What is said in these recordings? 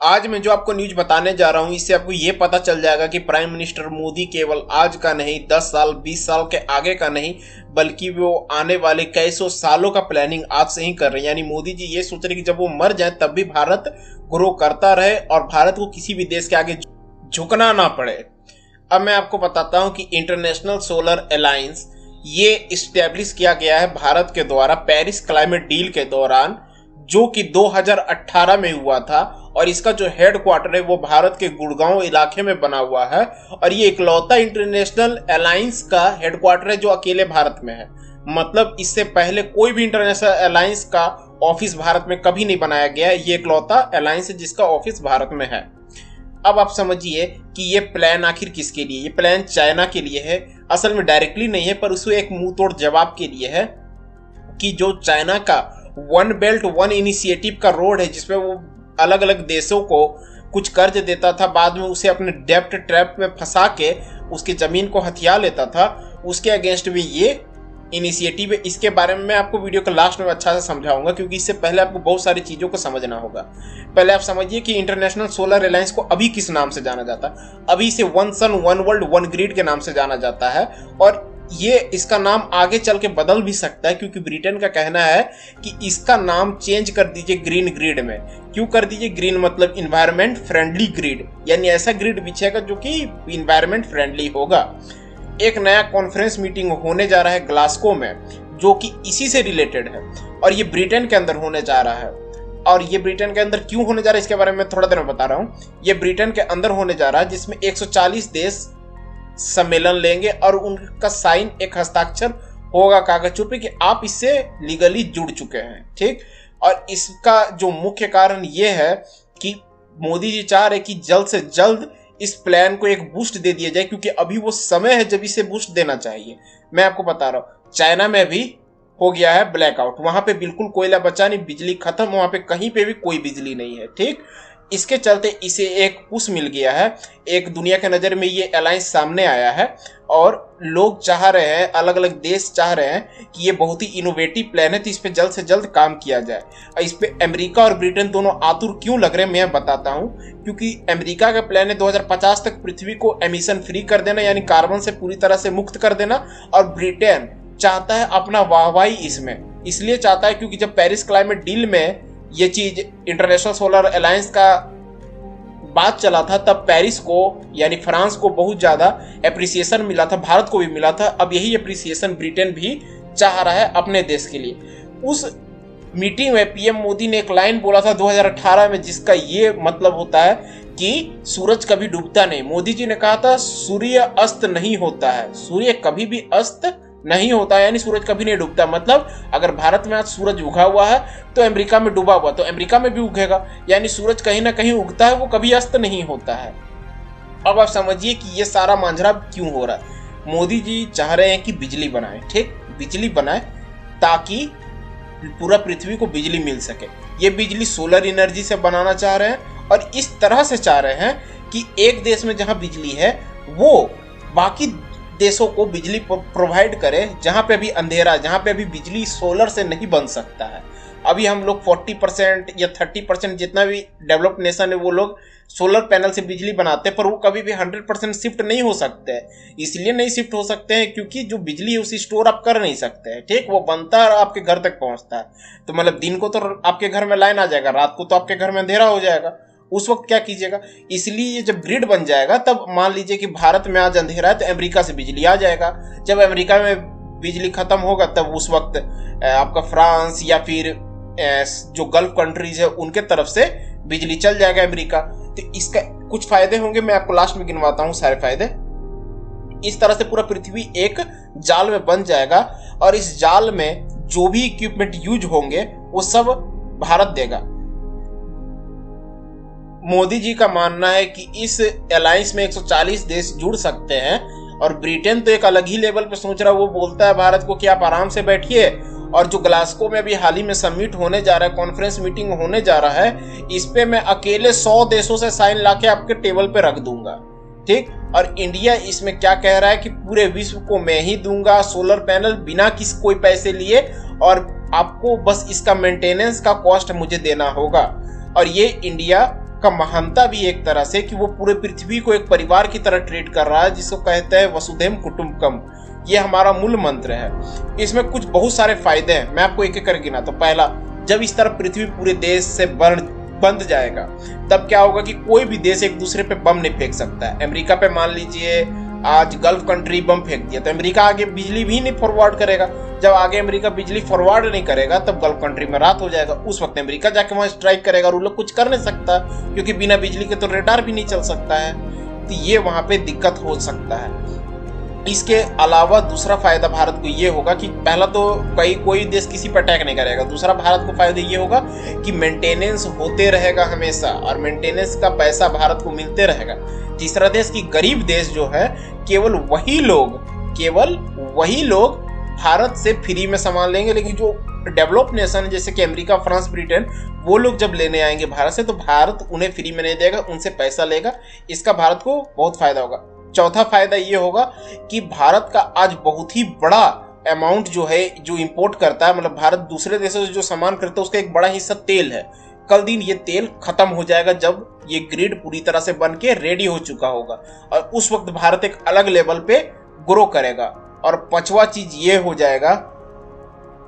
आज मैं जो आपको न्यूज बताने जा रहा हूं इससे आपको ये पता चल जाएगा कि प्राइम मिनिस्टर मोदी केवल आज का नहीं 10 साल 20 साल के आगे का नहीं बल्कि वो आने वाले कई सौ सालों का प्लानिंग आज से ही कर रहे हैं। यानी मोदी जी ये सोच रहे हैं कि जब वो मर जाए तब भी भारत ग्रो करता रहे और भारत को किसी भी देश के आगे झुकना ना पड़े। अब मैं आपको बताता हूं कि इंटरनेशनल सोलर अलायंस ये इस्टेब्लिश किया गया है भारत के द्वारा पेरिस क्लाइमेट डील के दौरान, जो कि 2018 में हुआ था। और इसका जो हेडक्वार्टर है वो भारत के गुड़गांव इलाके में बना हुआ है और ये इकलौता इंटरनेशनल अलायंस का हेडक्वार्टर है जो अकेले भारत में है। मतलब इससे पहले कोई भी इंटरनेशनल अलायंस का ऑफिस भारत में कभी नहीं बनाया गया है। ये इकलौता अलायंस है जिसका ऑफिस भारत में है। अब आप समझिए कि ये प्लान आखिर किसके लिए? ये प्लान चाइना के लिए है। असल में डायरेक्टली नहीं है पर उसको एक मुंह तोड़ जवाब के लिए है कि जो चाइना का वन बेल्ट वन इनिशिएटिव का रोड है जिसमें वो अलग अलग देशों को कुछ कर्ज देता था, बाद में उसे अपने डेब्ट ट्रैप में फंसा के उसकी जमीन को हथिया लेता था, उसके अगेंस्ट भी ये इनिशिएटिव है। इसके बारे में मैं आपको वीडियो के लास्ट में अच्छा से समझाऊंगा क्योंकि इससे पहले आपको बहुत सारी चीज़ों को समझना होगा। पहले आप समझिए कि इंटरनेशनल सोलर अलायंस को अभी किस नाम से जाना जाता है। अभी इसे one sun one world one grid के नाम से जाना जाता है और ये इसका नाम आगे चल के बदल भी सकता है क्योंकि ब्रिटेन का कहना है कि इसका नाम चेंज कर दीजिए ग्रीन ग्रिड में। क्यों कर दीजिए? ग्रीन मतलब इन्वायरमेंट फ्रेंडली ग्रिड, यानी ऐसा ग्रिड बिछेगा जो कि इन्वायरमेंट फ्रेंडली होगा। एक नया कॉन्फ्रेंस मीटिंग होने जा रहा है ग्लासगो में जो कि इसी से रिलेटेड है और ये ब्रिटेन के अंदर होने जा रहा है। और ये ब्रिटेन के अंदर क्यों होने जा रहा है इसके बारे में थोड़ा देर में बता रहा हूँ। ये ब्रिटेन के अंदर होने जा रहा है जिसमें 140 देश सम्मेलन लेंगे और उनका साइन एक हस्ताक्षर होगा कागज पे कि आप इससे लीगली जुड़ चुके हैं। ठीक, और इसका जो मुख्य कारण ये है कि मोदी जी चाह रहे कि जल्द से जल्द इस प्लान को एक बूस्ट दे दिया जाए क्योंकि अभी वो समय है जब इसे बूस्ट देना चाहिए। मैं आपको बता रहा हूँ चाइना में भी हो गया है ब्लैकआउट, वहां पे बिल्कुल कोयला बचा नहीं, बिजली खत्म, वहां पे कहीं पे भी कोई बिजली नहीं है। ठीक, इसके चलते इसे एक पुश मिल गया है, एक दुनिया के नज़र में ये अलायंस सामने आया है और लोग चाह रहे हैं, अलग अलग देश चाह रहे हैं कि ये बहुत ही इनोवेटिव प्लान है तो इस पे जल्द से जल्द काम किया जाए। और इस पे अमेरिका और ब्रिटेन दोनों आतुर क्यों लग रहे हैं मैं बताता हूँ। क्योंकि अमेरिका का प्लान है 2050 तक पृथ्वी को एमिशन फ्री कर देना, यानी कार्बन से पूरी तरह से मुक्त कर देना, और ब्रिटेन चाहता है अपना वाहवाही इसमें इसलिए चाहता है क्योंकि जब पेरिस क्लाइमेट डील में ये चीज इंटरनेशनल सोलर अलायंस का बात चला था तब पेरिस को यानी फ्रांस को बहुत ज्यादा एप्रिसिएशन मिला था, भारत को भी मिला था। अब यही एप्रिसिएशन ब्रिटेन भी चाह रहा है अपने देश के लिए। उस मीटिंग में पीएम मोदी ने एक लाइन बोला था 2018 में जिसका ये मतलब होता है कि सूरज कभी डूबता नहीं। मोदी जी ने कहा था सूर्य अस्त नहीं होता है, सूर्य कभी भी अस्त नहीं होता, यानी सूरज कभी नहीं डूबता। मतलब अगर भारत में आज सूरज उगा हुआ है तो अमेरिका में डूबा हुआ तो अमेरिका में भी उगेगा, यानी सूरज कहीं ना कहीं उगता है, वो कभी अस्त नहीं होता है। अब आप समझिए कि ये सारा मांझरा क्यों हो रहा है। मोदी जी चाह रहे हैं कि बिजली बनाए, ठीक, बिजली बनाए ताकि पूरा पृथ्वी को बिजली मिल सके। ये बिजली सोलर एनर्जी से बनाना चाह रहे हैं और इस तरह से चाह रहे हैं कि एक देश में जहां बिजली है वो बाकी देशों को बिजली प्रोवाइड करे जहां पे अभी अंधेरा, जहां पे अभी बिजली सोलर से नहीं बन सकता है। अभी हम लोग 40% या 30% जितना भी डेवलप्ड नेशन है वो लोग सोलर पैनल से बिजली बनाते हैं, पर वो कभी भी 100% शिफ्ट नहीं हो सकते हैं। इसलिए नहीं शिफ्ट हो सकते हैं क्योंकि जो बिजली है उसे स्टोर आप कर नहीं सकते हैं। ठीक, वो बनता है और आपके घर तक पहुंचता है। तो मतलब दिन को तो आपके घर में लाइन आ जाएगा, रात को तो आपके घर में अंधेरा हो जाएगा, उस वक्त क्या कीजिएगा। इसलिए जब ग्रिड बन जाएगा तब मान लीजिए कि भारत में आज अंधेरा है तो अमेरिका से बिजली आ जाएगा। जब अमेरिका में बिजली खत्म होगा तब उस वक्त आपका फ्रांस या फिर जो गल्फ कंट्रीज है उनके तरफ से बिजली चल जाएगा अमेरिका। तो इसका कुछ फायदे होंगे, मैं आपको लास्ट में गिनवाता हूँ सारे फायदे। इस तरह से पूरा पृथ्वी एक जाल में बन जाएगा और इस जाल में जो भी इक्विपमेंट यूज होंगे वो सब भारत देगा। मोदी जी का मानना है कि इस अलायंस में 140 देश जुड़ सकते हैं और ब्रिटेन तो एक अलग ही लेवल पे सोच रहा है। वो बोलता है भारत को कि आप आराम से बैठिए और जो ग्लासगो में अभी हाल ही में समिट होने जा रहा है, कॉन्फ्रेंस मीटिंग होने जा रहा है, इस पे मैं अकेले 100 देशों से साइन लाके आपके टेबल पे रख दूंगा। ठीक, और इंडिया इसमें क्या कह रहा है कि पूरे विश्व को मैं ही दूंगा सोलर पैनल बिना किसी कोई पैसे लिए और आपको बस इसका मेंटेनेंस का कॉस्ट मुझे देना होगा। और ये इंडिया का महानता भी एक तरह से कि वो पूरे पृथ्वी को एक परिवार की तरह ट्रीट कर रहा है, जिसको कहते हैं वसुधैव कुटुंबकम। ये हमारा मूल मंत्र है। इसमें कुछ बहुत सारे फायदे हैं, मैं आपको एक एक कर गिनाता हूं। पहला, जब इस तरह पृथ्वी पूरे देश से बंद जाएगा तब क्या होगा कि कोई भी देश एक दूसरे पे बम नहीं फेंक सकता है। अमेरिका पे मान लीजिए आज गल्फ कंट्री बम फेंक दिया तो अमेरिका आगे बिजली भी नहीं फॉरवर्ड करेगा। जब आगे अमेरिका बिजली फॉरवर्ड नहीं करेगा तब गल्फ कंट्री में रात हो जाएगा। उस वक्त अमेरिका जाके वहां स्ट्राइक करेगा और वो लोग कुछ कर नहीं सकता, क्योंकि बिना बिजली के तो रेडार भी नहीं चल सकता है। तो ये वहां पे दिक्कत हो सकता है। इसके अलावा दूसरा फायदा भारत को ये होगा कि पहला तो कोई देश किसी पर अटैक नहीं करेगा। दूसरा भारत को फायदा ये होगा कि मेंटेनेंस होते रहेगा हमेशा, और मेंटेनेंस का पैसा भारत को मिलते रहेगा। तीसरा देश की गरीब देश जो है केवल वही लोग भारत से फ्री में सामान लेंगे, लेकिन जो डेवलप नेशन जैसे कि अमेरिका, फ्रांस, ब्रिटेन, वो लोग जब लेने आएंगे भारत से तो भारत उन्हें फ्री में नहीं देगा, उनसे पैसा लेगा। इसका भारत को बहुत फायदा होगा। चौथा फायदा ये होगा कि भारत का आज बहुत ही बड़ा अमाउंट जो है जो इंपोर्ट करता है, मतलब भारत दूसरे देशों से जो सामान खरीदता है उसका एक बड़ा हिस्सा तेल है। कल दिन ये तेल खत्म हो जाएगा जब ये ग्रिड पूरी तरह से बन के रेडी हो चुका होगा, और उस वक्त भारत एक अलग लेवल पे ग्रो करेगा। और पांचवा चीज ये हो जाएगा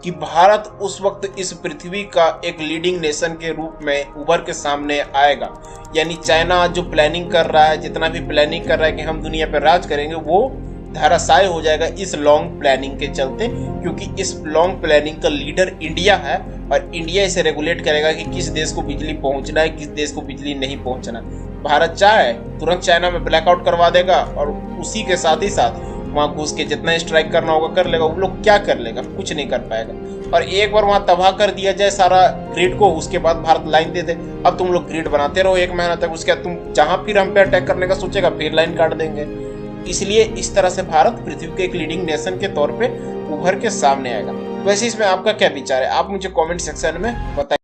कि भारत उस वक्त इस पृथ्वी का एक लीडिंग नेशन के रूप में उभर के सामने आएगा। यानी चाइना आज जो प्लानिंग कर रहा है, जितना भी प्लानिंग कर रहा है कि हम दुनिया पर राज करेंगे, वो धराशायी हो जाएगा इस लॉन्ग प्लानिंग के चलते, क्योंकि इस लॉन्ग प्लानिंग का लीडर इंडिया है और इंडिया इसे रेगुलेट करेगा कि किस देश को बिजली पहुंचना है, किस देश को बिजली नहीं पहुंचना। भारत चाहे तुरंत चाइना में ब्लैकआउट करवा देगा और उसी के साथ ही साथ वहां घुस के जितना स्ट्राइक करना होगा कर लेगा। वो लोग क्या कर लेगा? कुछ नहीं कर पाएगा। और एक बार वहां तबाह कर दिया जाए सारा ग्रिड को, उसके बाद भारत लाइन दे दे, अब तुम लोग ग्रिड बनाते रहो 1 महीना तक, उसके बाद तुम जहां फिर हम पे अटैक करने का सोचेगा फिर लाइन काट देंगे। इसलिए इस तरह से भारत पृथ्वी के एक लीडिंग नेशन के तौर पे उभर के सामने आएगा। वैसे इसमें आपका क्या विचार है? आप मुझे कमेंट सेक्शन में बताइए।